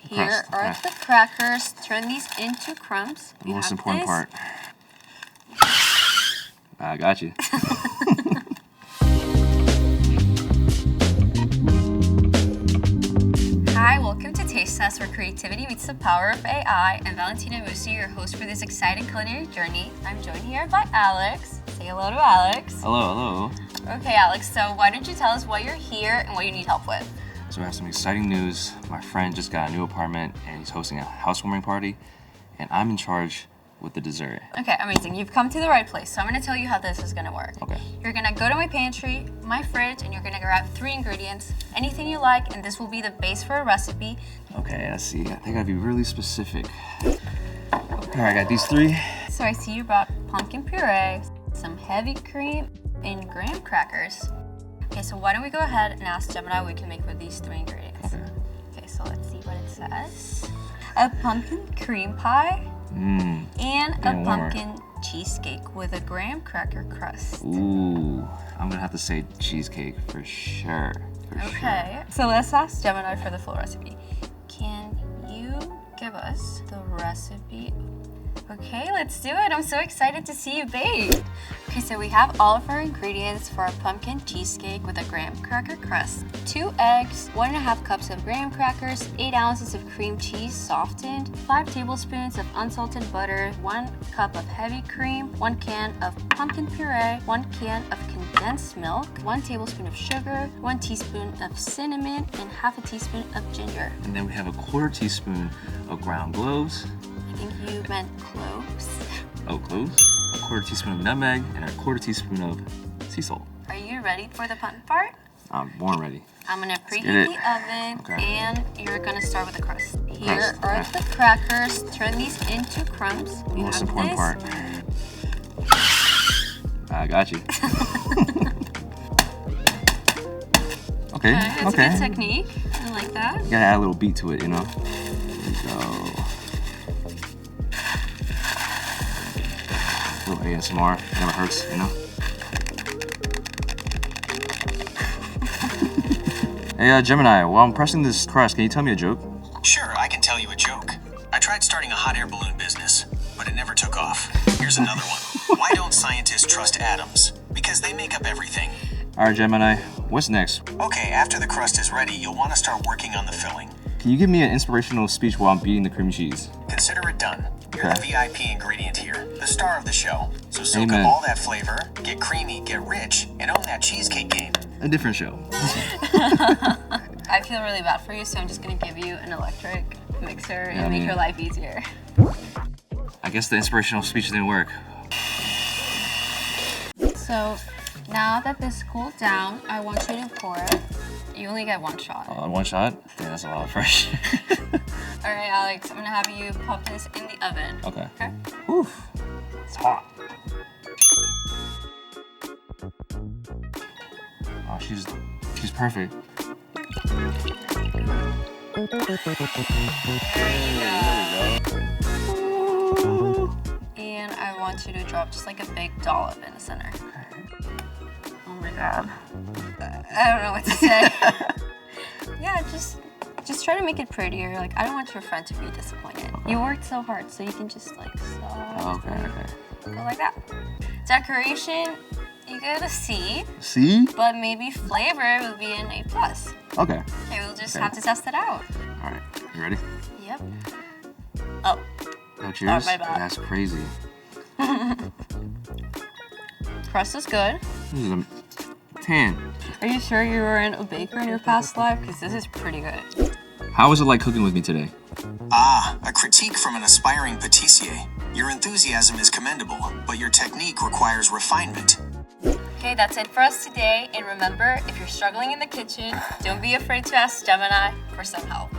Here are the crackers. Turn these into crumbs. The most important part. I got you. Hi, welcome to Taiste, where creativity meets the power of AI. I'm Valentina, your host for this exciting culinary journey. I'm joined here by Alex. Say hello to Alex. Hello. Okay, Alex, so why don't you tell us why you're here and what you need help with? So I have some exciting news. My friend just got a new apartment and he's hosting a housewarming party, and I'm in charge with the dessert. Okay, amazing. You've come to the right place. So I'm gonna tell you how this is gonna work. Okay. You're gonna go to my pantry, my fridge, and you're gonna grab 3 ingredients, anything you like, and this will be the base for a recipe. Okay, let's see. I think I'd be really specific. All right, I got these 3. So I see you brought pumpkin puree, some heavy cream, and graham crackers. Okay, so why don't we go ahead and ask Gemini what we can make with these 3 ingredients. Okay, so let's see what it says. A pumpkin cream pie and a pumpkin cheesecake with a graham cracker crust. Ooh, I'm gonna have to say cheesecake for sure. Okay, so let's ask Gemini for the full recipe. Can you give us the recipe? Okay, let's do it. I'm so excited to see you bake. Okay, so we have all of our ingredients for our pumpkin cheesecake with a graham cracker crust. 2 eggs, 1.5 cups of graham crackers, 8 ounces of cream cheese softened, 5 tablespoons of unsalted butter, 1 cup of heavy cream, 1 can of pumpkin puree, 1 can of condensed milk, 1 tablespoon of sugar, 1 teaspoon of cinnamon, and half a teaspoon of ginger. And then we have a 1/4 teaspoon of ground cloves. I think you meant cloves. Oh, cloves? A 1/4 teaspoon of nutmeg and a 1/4 teaspoon of sea salt. Are you ready for the fun part? I'm born ready. I'm gonna preheat the oven, and you're gonna start with the crust. Here are the crackers. Turn these into crumbs. The most important part. I got you. Okay. That's a good technique. I like that. You gotta add a little beat to it, you know? There we go. A little ASMR, never hurts, you know? Hey, Gemini, while I'm pressing this crust, can you tell me a joke? Sure, I can tell you a joke. I tried starting a hot air balloon business, but it never took off. Here's another one. Why don't scientists trust atoms? Because they make up everything. All right, Gemini, what's next? Okay, after the crust is ready, you'll want to start working on the filling. Can you give me an inspirational speech while I'm beating the cream cheese? Consider it done. You're the VIP ingredient here, the star of the show. So soak Amen. up all that flavor, get creamy, get rich, and own that cheesecake game. A different show. I feel really bad for you, so I'm just gonna give you an electric mixer and make your life easier. I guess the inspirational speech didn't work. So now that this cooled down, I want you to pour it. You only get 1 shot. 1 shot? Damn, that's a lot of fresh. All right, Alex, I'm gonna have you pop this in the oven. Okay. Okay? Oof. It's hot. Oh, she's perfect. And I want you to drop just like a big dollop in the center. Oh my god. I don't know what to say. Yeah, just try to make it prettier. Like, I don't want your friend to be disappointed. You worked so hard, so you can just like Okay. go like that. Decoration, you get a C. C? But maybe flavor will be an A+. Okay. Okay, we'll just have to test it out. All right, you ready? Yep. Oh. No cheers? my bad. That's crazy. Crust is good. This is a 10. Are you sure you weren't a baker in your past life? Because this is pretty good. How was it like cooking with me today? Ah, a critique from an aspiring pâtissier. Your enthusiasm is commendable, but your technique requires refinement. Okay, that's it for us today. And remember, if you're struggling in the kitchen, don't be afraid to ask Gemini for some help.